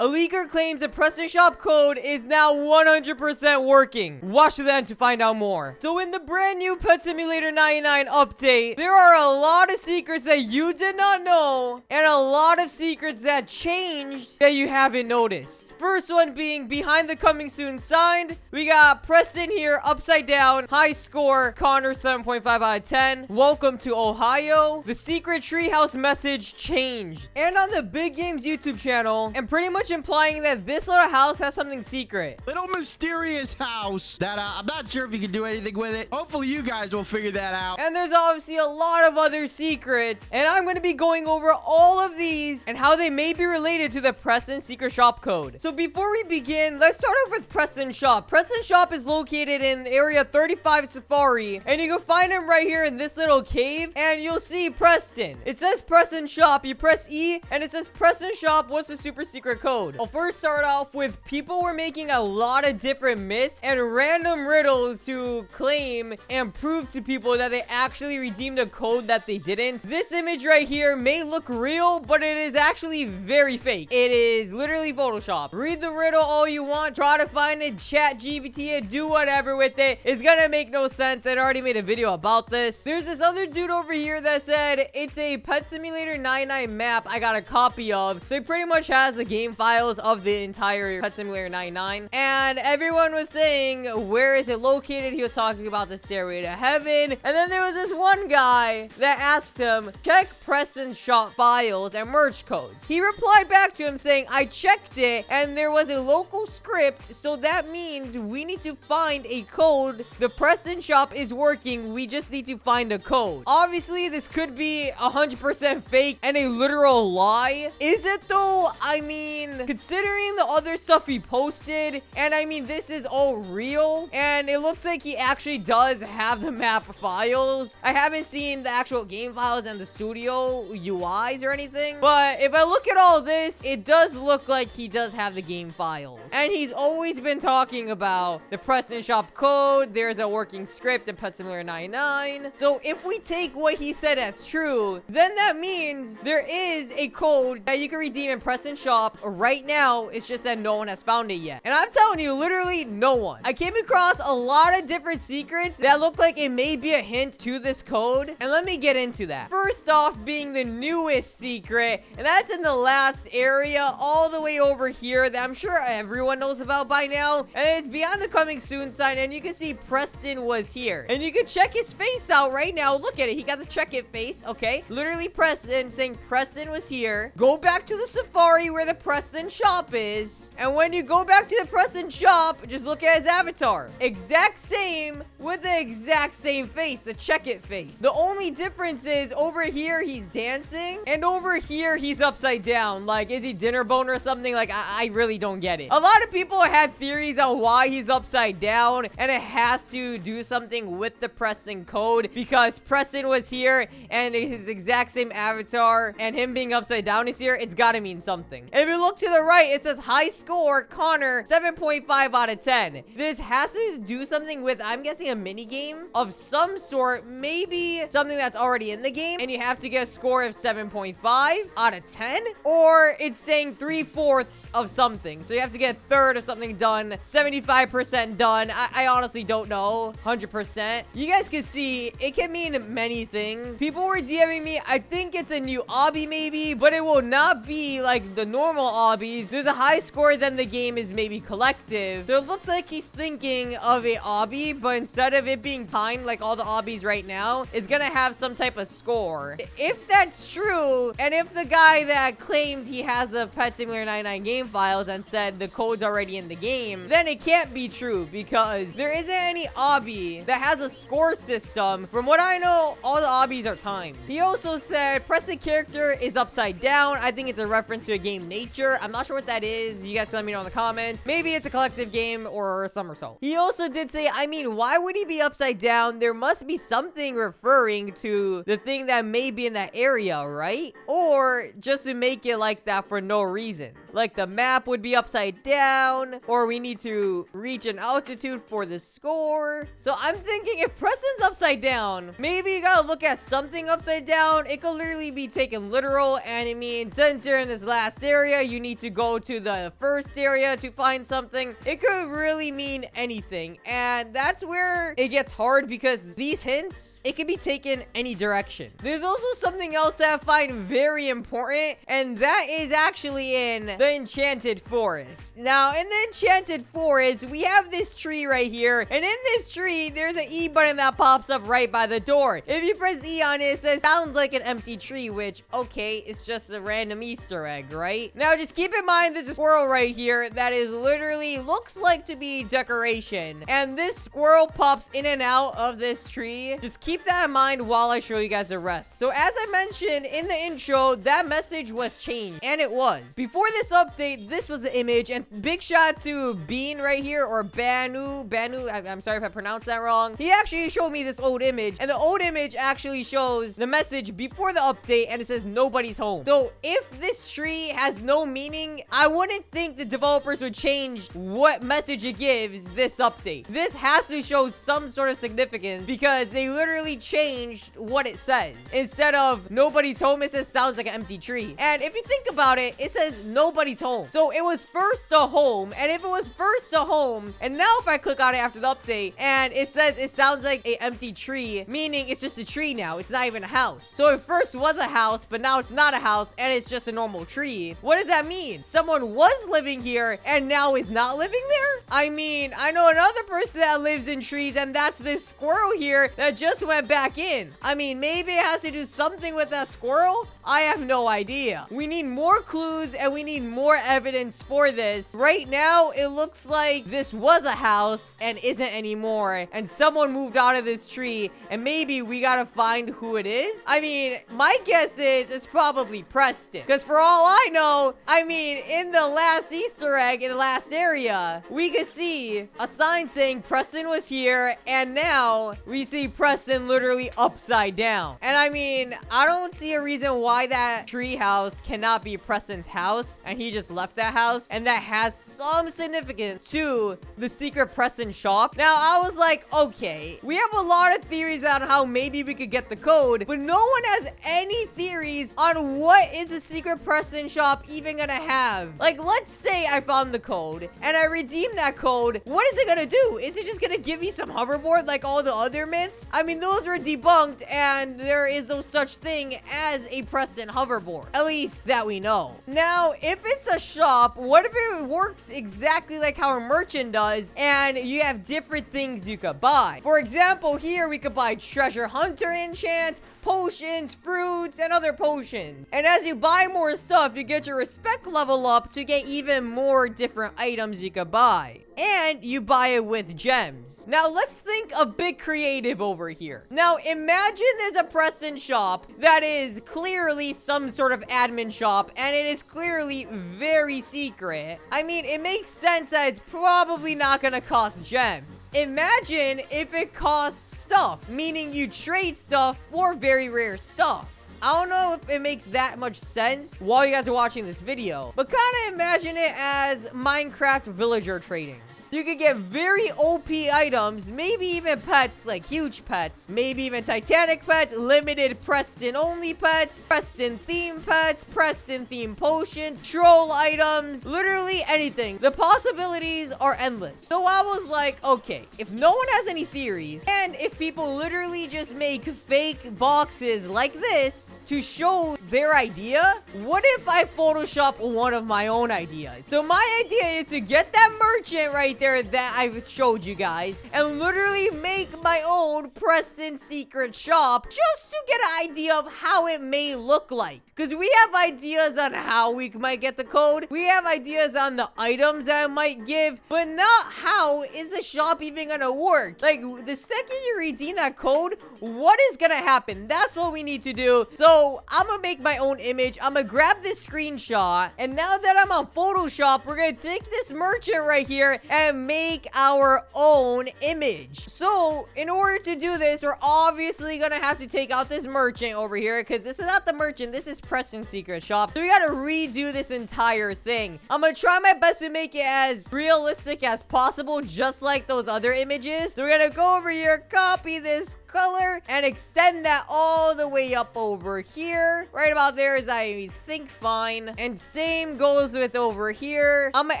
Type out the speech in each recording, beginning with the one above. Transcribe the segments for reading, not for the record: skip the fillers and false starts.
A leaker claims the Preston Shop code is now 100% working. Watch to the end to find out more. So in the brand new Pet Simulator 99 update, there are a lot of secrets that you did not know, and a lot of secrets that changed that you haven't noticed. First one being behind the coming soon sign. We got Preston here, upside down, high score, Connor 7.5 out of 10. Welcome to Ohio. The secret treehouse message changed. And on the Big Games YouTube channel, and pretty much implying that this little house has something secret. Little mysterious house that I'm not sure if you can do anything with it. Hopefully you guys will figure that out. And there's obviously a lot of other secrets, and I'm going to be going over all of these and how they may be related to the Preston secret shop code. So before we begin, let's start off with Preston Shop. Preston Shop is located in area 35 Safari, and you can find him right here in this little cave, and you'll see Preston. It says Preston Shop. You press E, and it says Preston Shop. What's the super secret code? I'll first start off with people were making a lot of different myths and random riddles to claim and prove to people that they actually redeemed a code that they didn't. This image right here may look real, but it is actually very fake. It is literally Photoshop. Read the riddle all you want, try to find it, chat GPT it, do whatever with it. It's gonna make no sense. I already made a video about this. There's this other dude over here that said it's a Pet Simulator 99 map I got a copy of. So he pretty much has the game files of the entire Pet Simulator 99. And everyone was saying, where is it located? He was talking about the Stairway to Heaven. And then there was this one guy that asked him, check Preston Shop files and merch codes. He replied back to him saying, I checked it and there was a local script. So that means we need to find a code. The Preston Shop is working. We just need to find a code. Obviously, this could be 100% fake and a literal lie. Is it though? I mean, considering the other stuff he posted, and I mean, this is all real, and it looks like he actually does have the map files. I haven't seen the actual game files and the studio UIs or anything, but if I look at all this, it does look like he does have the game files. And he's always been talking about the Preston Shop code. There's a working script in Pet Simulator 99. So if we take what he said as true, then that means there is a code that you can redeem in Preston Shop right now. It's just that no one has found it yet. And I'm telling you, literally no one. I came across a lot of different secrets that look like it may be a hint to this code. And let me get into that. First off, being the newest secret, and that's in the last area all the way over here that I'm sure everyone knows about by now. And it's beyond the coming soon sign, and you can see Preston was here. And you can check his face out right now. Look at it. He got the check it face. Okay. Literally Preston saying Preston was here. Go back to the Safari where the Preston Shop is. And when you go back to the Preston Shop, just look at his avatar. Exact same with the exact same face, the check it face. The only difference is over here he's dancing, and over here he's upside down. Like, is he dinner bone or something? Like, I really don't get it. A lot of people had theories on why he's upside down, and it has to do something with the Preston code, because Preston was here and his exact same avatar, and him being upside down is here. It's gotta mean something. If you look to the right, it says high score Connor 7.5 out of 10. This has to do something with, I'm guessing, a mini game of some sort, maybe something that's already in the game, and you have to get a score of 7.5 out of 10, or it's saying 3/4 of something, so you have to get a third of something done, 75% done. I honestly don't know 100%. You guys can see it can mean many things. People were DMing me, I think it's a new obby maybe, but it will not be like the normal obbies. There's a high score, then the game is maybe collective, so it looks like he's thinking of a obby, but instead of it being timed like all the obbies right now, it's gonna have some type of score. If that's true, and if the guy that claimed he has the Pet Simulator 99 game files and said the code's already in the game, then it can't be true, because there isn't any obby that has a score system. From what I know, all the obbies are timed. He also said Preston character is upside down. I think it's a reference to a game Nature. I'm not sure what that is. You guys can let me know in the comments. Maybe it's a collective game or a somersault. He also did say, I mean, why would he be upside down? There must be something referring to the thing that may be in that area, right? Or just to make it like that for no reason. Like the map would be upside down, or we need to reach an altitude for the score. So I'm thinking if Preston's upside down, maybe you gotta look at something upside down. It could literally be taken literal, and it means since you're in this last area, you need need to go to the first area to find something. It could really mean anything. And that's where it gets hard because these hints, it can be taken any direction. There's also something else that I find very important, and that is actually in the Enchanted Forest. Now, in the Enchanted Forest, we have this tree right here, and in this tree, there's an E button that pops up right by the door. If you press E on it, it says, sounds like an empty tree, which, okay, it's just a random Easter egg, right? Now, just keep in mind, there's a squirrel right here that is literally looks like to be decoration, and this squirrel pops in and out of this tree. Just keep that in mind while I show you guys the rest. So, as I mentioned in the intro, that message was changed, and it was. Before this update, this was the image, and big shout out to Bean right here, or Banu, I'm sorry if I pronounced that wrong. He actually showed me this old image, and the old image actually shows the message before the update, and it says nobody's home. So if this tree has no meaning, I wouldn't think the developers would change what message it gives this update. This has to show some sort of significance because they literally changed what it says. Instead of nobody's home, it says sounds like an empty tree. And if you think about it, it says nobody's home. So it was first to home, and if it was first to home, and now if I click on it after the update, and it says it sounds like an empty tree, meaning it's just a tree now. It's not even a house. So it first was a house, but now it's not a house, and it's just a normal tree. What does that mean? Someone was living here, and now is not living there? I mean, I know another person that lives in trees, and that's this squirrel here that just went back in. I mean, maybe it has to do something with that squirrel? I have no idea. We need more clues, and we need more evidence for this. Right now, it looks like this was a house and isn't anymore, and someone moved out of this tree, and maybe we gotta find who it is. I mean, my guess is it's probably Preston, because for all I know, I mean, in the last Easter egg, in the last area, we could see a sign saying Preston was here, and now we see Preston literally upside down. And I mean, I don't see a reason why that tree house cannot be Preston's house, and he just left that house, and that has some significance to the secret Preston shop. Now, I was like, okay, we have a lot of theories on how maybe we could get the code, but no one has any theories on what is the secret Preston shop even gonna have. Like, let's say I found the code, and I redeem that code. What is it gonna do? Is it just gonna give me some hoverboard like all the other myths? I mean, those were debunked, and there is no such thing as a Preston hoverboard, at least that we know. Now, if it's a shop, what if it works exactly like how a merchant does, and you have different things you could buy? For example, here we could buy treasure hunter enchants, potions, fruits, and other potions. And as you buy more stuff, you get your respect level up to get even more different items you could buy. And you buy it with gems. Now, let's think a bit creative over here. Now, imagine there's a Preston shop that is clearly some sort of admin shop, and it is clearly very secret. I mean, it makes sense that it's probably not gonna cost gems. Imagine if it costs stuff, meaning you trade stuff for very rare stuff. I don't know if it makes that much sense while you guys are watching this video, but kind of imagine it as Minecraft villager trading. You could get very OP items, maybe even pets, like huge pets, maybe even Titanic pets, limited Preston only pets, Preston themed pets, Preston themed potions, troll items, literally anything. The possibilities are endless. So I was like, okay, if no one has any theories, and if people literally just make fake boxes like this to show their idea, what if I Photoshop one of my own ideas? So my idea is to get that merchant right there that I've showed you guys and literally make my own Preston secret shop just to get an idea of how it may look like. Because we have ideas on how we might get the code. We have ideas on the items that it might give, but not how is the shop even gonna work. Like, the second you redeem that code, what is gonna happen? That's what we need to do. So I'm gonna make my own image. I'm gonna grab this screenshot, and now that I'm on Photoshop, we're gonna take this merchant right here, and and make our own image. So in order to do this, we're obviously gonna have to take out this merchant over here, because this is not the merchant, this is Preston's secret shop. So we gotta redo this entire thing. I'm gonna try my best to make it as realistic as possible, just like those other images. So we're gonna go over here, copy this color, and extend that all the way up over here. Right about there is, I think, fine. And same goes with over here. I'm gonna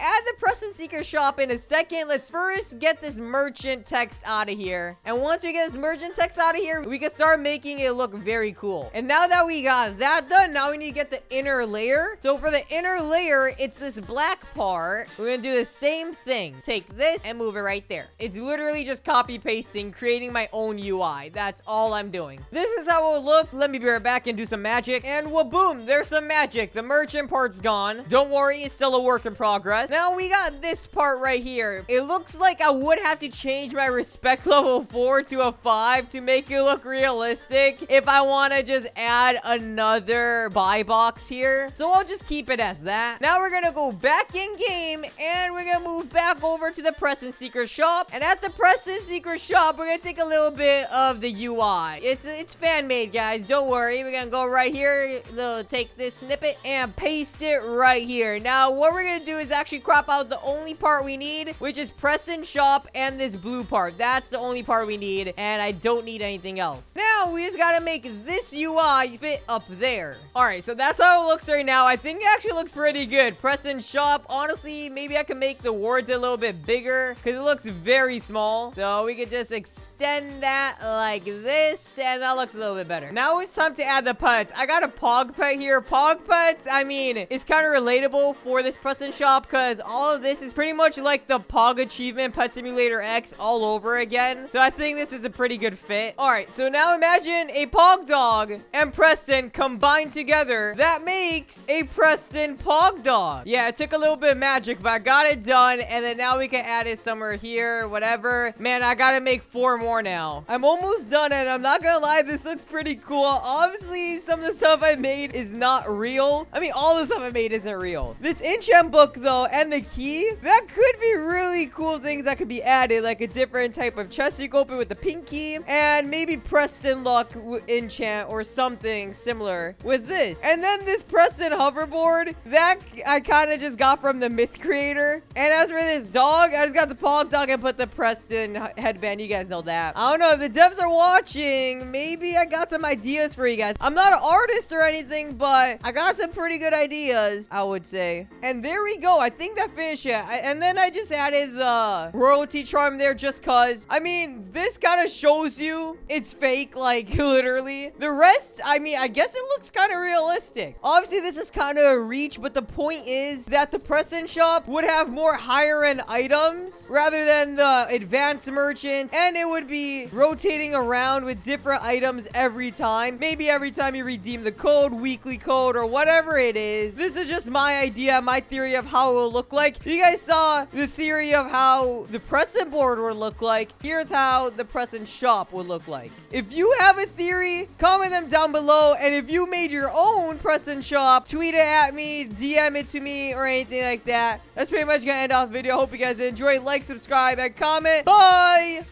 add the Preston secret shop in a second. Let's first get this merchant text out of here. And once we get this merchant text out of here, we can start making it look very cool. And now that we got that done, now we need to get the inner layer. So for the inner layer, it's this black part. We're gonna do the same thing. Take this and move it right there. It's literally just copy pasting, creating my own UI. That's all I'm doing. This is how it will look. Let me be right back and do some magic. And waboom, there's some magic. The merchant part's gone. Don't worry, it's still a work in progress. Now we got this part right here. It looks like I would have to change my respect level 4 to a 5 to make it look realistic if I want to just add another buy box here. So I'll just keep it as that. Now we're gonna go back in game and we're gonna move back over to the Preston secret shop. And at the Preston secret shop, we're gonna take a little bit of the UI. It's fan made, guys. Don't worry. We're gonna go right here. Take this snippet and paste it right here. Now what we're gonna do is actually crop out the only part we need, which is Preston shop and this blue part. That's the only part we need, and I don't need anything else. Now we just gotta make this UI fit up there. All right, so that's how it looks right now. I think it actually looks pretty good. Preston shop. Honestly, maybe I can make the words a little bit bigger because it looks very small. So we could just extend that like this, and that looks a little bit better. Now it's time to add the pets. I got a pog pet here. Pog pets, I mean, it's kind of relatable for this Preston shop because all of this is pretty much like the Pog achievement Pet Simulator X all over again. So I think this is a pretty good fit. All right, so now imagine a Pog dog and Preston combined together. That makes a Preston Pog dog. Yeah, it took a little bit of magic, but I got it done, and then now we can add it somewhere here, whatever. Man, I gotta make 4 more now. I'm almost done, and I'm not gonna lie, this looks pretty cool. Obviously, some of the stuff I made is not real. I mean, all the stuff I made isn't real. This enchant book, though, and the key, that could be really cool things that could be added, like a different type of chest you can open with the pink key, and maybe Preston luck enchant or something similar with this. And then this Preston hoverboard, that I kind of just got from the myth creator. And as for this dog, I just got the Pog dog and put the Preston headband. You guys know that. I don't know if the devs are watching. Maybe I got some ideas for you guys. I'm not an artist or anything, but I got some pretty good ideas, I would say. And there we go. I think that finished it. And then I just added the royalty charm there just cause. I mean, this kind of shows you it's fake, like literally. The rest, I mean, I guess it looks kind of realistic. Obviously, this is kind of a reach, but the point is that the Preston shop would have more higher end items rather than the advanced merchants, and it would be rotating around with different items every time. Maybe every time you redeem the code, weekly code, or whatever it is. This is just my idea, my theory of how it will look like. You guys saw the theory of how the Preston board would look like. Here's how the Preston shop would look like. If you have a theory, comment them down below. And if you made your own Preston shop, tweet it at me, DM it to me, or anything like that. That's pretty much gonna end off the video. Hope you guys enjoy. Like, subscribe, and comment. Bye!